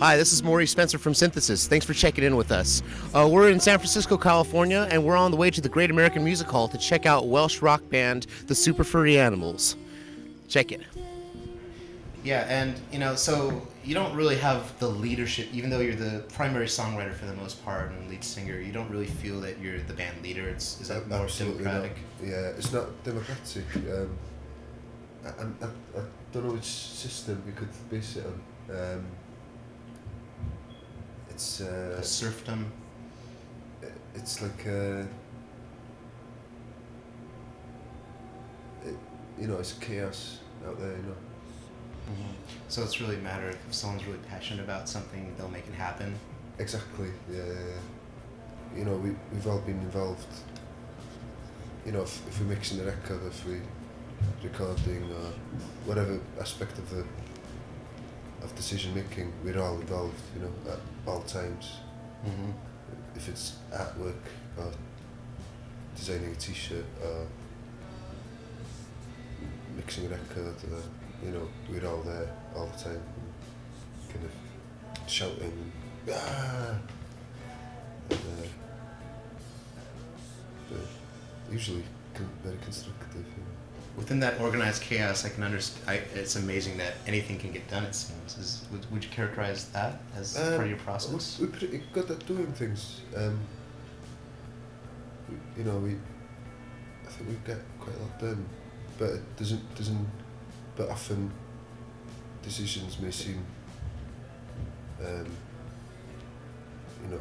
Hi, this is Maurice Spencer from Synthesis. Thanks for checking in with us. We're in San Francisco, California, and we're on the way to the Great American Music Hall to check out Welsh rock band The Super Furry Animals. Check it. Yeah, and so you don't really have the leadership, even though you're the primary songwriter for the most part and lead singer. You don't really feel that you're the band leader. Is that more democratic? Not. Yeah, it's not democratic. I don't know which system we could base it on. It's a serfdom. It's like it's chaos out there. Mm-hmm. So it's really a matter of if someone's really passionate about something, they'll make it happen. Exactly. Yeah. We've all been involved. If we're mixing a record, if we recording or whatever aspect of decision making, we're all involved, at all times. Mm-hmm. If it's artwork or designing a t-shirt or mixing a record, we're all there all the time, kind of shouting, but usually very constructive. Within that organized chaos, I can understand. It's amazing that anything can get done. It seems. Would you characterize that as part of your process? We're pretty good at doing things. I think we get quite a lot done, but it doesn't. But often, decisions may seem,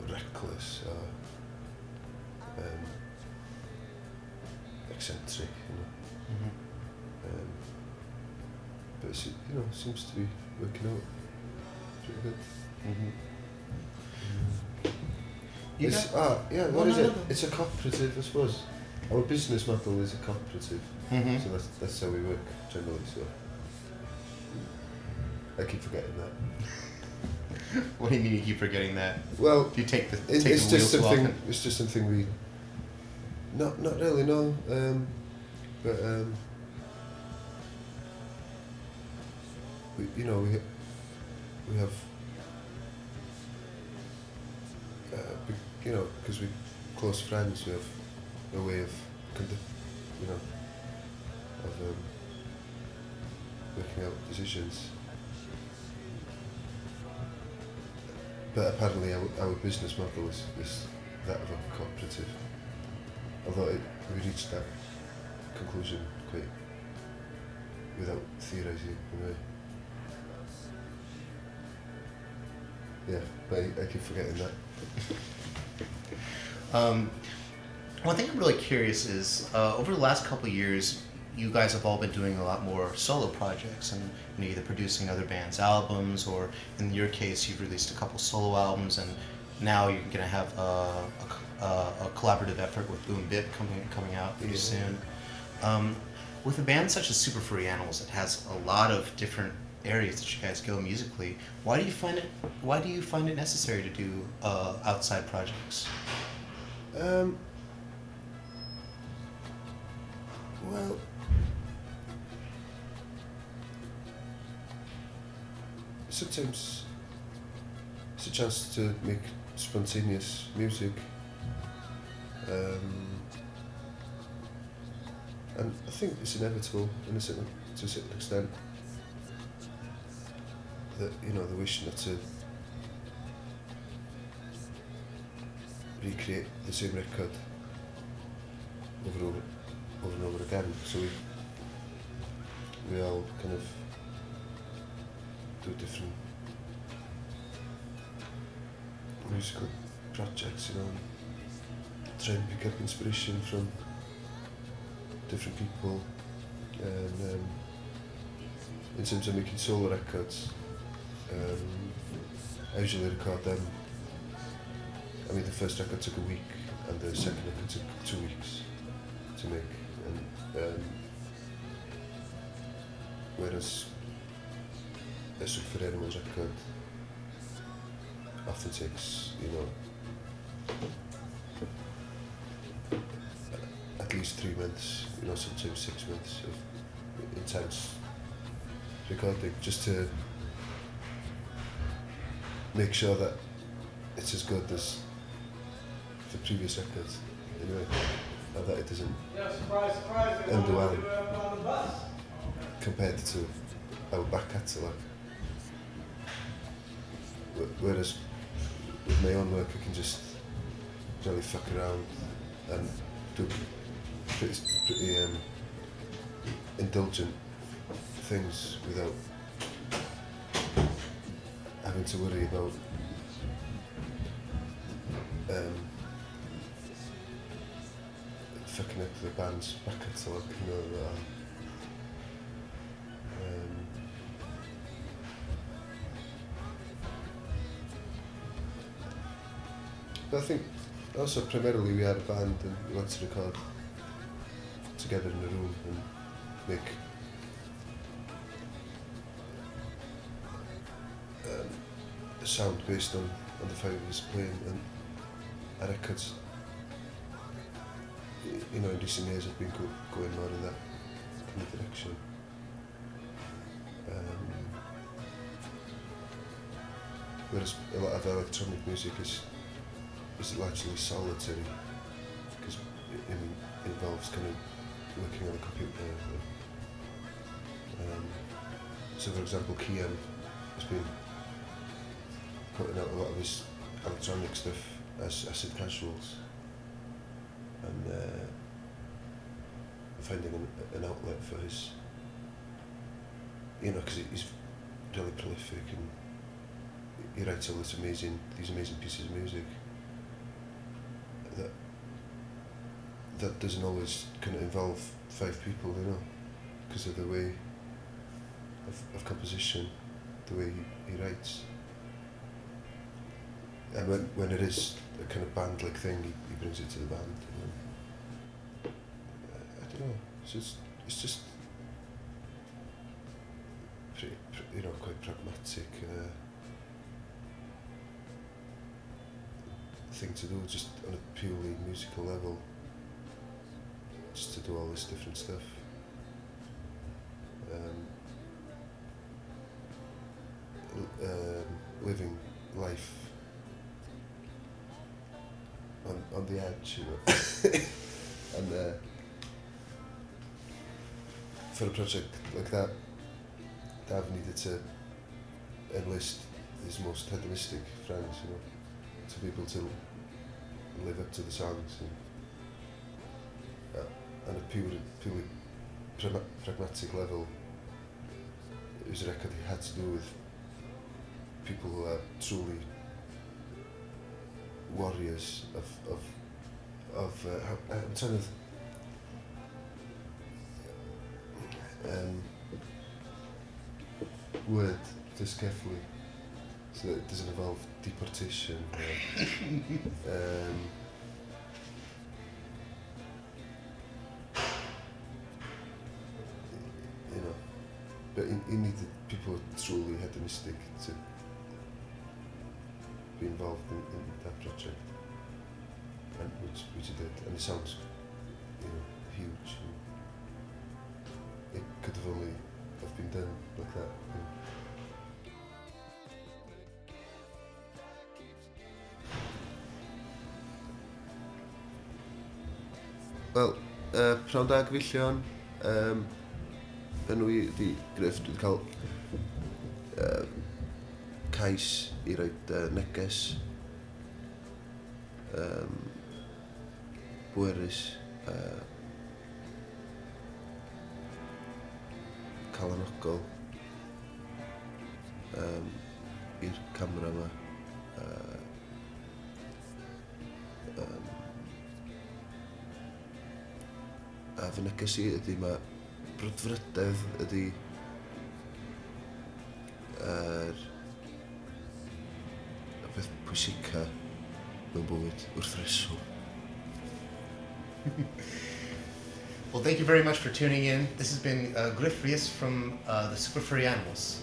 reckless or eccentric. Mm-hmm. But it seems to be working out pretty good. Mm-hmm. What is it? It's a cooperative, I suppose. Our business model is a cooperative, mm-hmm. So that's how we work generally. So I keep forgetting that. What do you mean you keep forgetting that? Well, do you take the it's the just wheel something. too often? It's just something we not really know, but we have because we're close friends, we have a way of working out decisions. But apparently our business model is that of a cooperative. Although we reached that conclusion quite without theorising in a way. Yeah, but I keep forgetting that. One thing I'm really curious is, over the last couple of years, you guys have all been doing a lot more solo projects and either producing other bands' albums, or in your case, you've released a couple solo albums, and now you're going to have a collaborative effort with Boom Bip coming out pretty soon. With a band such as Super Furry Animals, it has a lot of different areas that you guys go musically. Why do you find it necessary to do outside projects? Well, sometimes it's a chance to make spontaneous music, and I think it's inevitable to a certain extent that the wish not to recreate the same record over and over again. So we all kind of do different musical projects, try and pick up inspiration from different people, and in terms of making solo records, I usually record them. I mean, the first record took a week, and the second record took 2 weeks to make, and whereas a Super Furry Animals record often takes, at least 3 months, sometimes 6 months of intense recording, just to make sure that it's as good as the previous records, anyway, and that it doesn't underwhelm compared to our back catalogue. Whereas with my own work, I can just really fuck around and do pretty indulgent things without having to worry about fucking up the band's back catalogue, you know. But I think also primarily we had a band and we wanted to record together in a room and make a sound based on the five of us playing, and our records, you know, in recent years have been going more in that kind of direction. Whereas a lot of electronic music is largely solitary, because it involves kind of working on a computer. So for example, Kian has been putting out a lot of his electronic stuff as Acid Casuals, and finding an outlet for his, you know, because he's really prolific and he writes all these amazing pieces of music that doesn't always kind of involve five people, you know, because of the way of composition, the way he writes. And when it is a kind of band-like thing, he brings it to the band. You know. I don't know. It's just pretty, you know, quite pragmatic thing to do, just on a purely musical level, just to do all this different stuff. Living life on the edge, you know. And for a project like that, Dav needed to enlist his most hedonistic friends, you know, to be able to live up to the songs, and on a purely pragmatic level, it was a record he had to do with people who are truly warriors of I'm trying to word this carefully so that it doesn't involve deportation. You know, but he needed people truly hedonistic to be involved in that project, and which he did, and the songs, you know, huge. It could have only have been done like that. You know. Wel, pnawn da gyfeillion, enw i di Griff, dwi wedi cael cais i roed neges bwerus calanogol i'r camera yma. A fy neges i ydy mae brydfrydedd ydy y peth pwysica mewn bywyd wrth reswm. Well, thank you very much for tuning in. This has been Griff Rhys from the Scrifferianimals.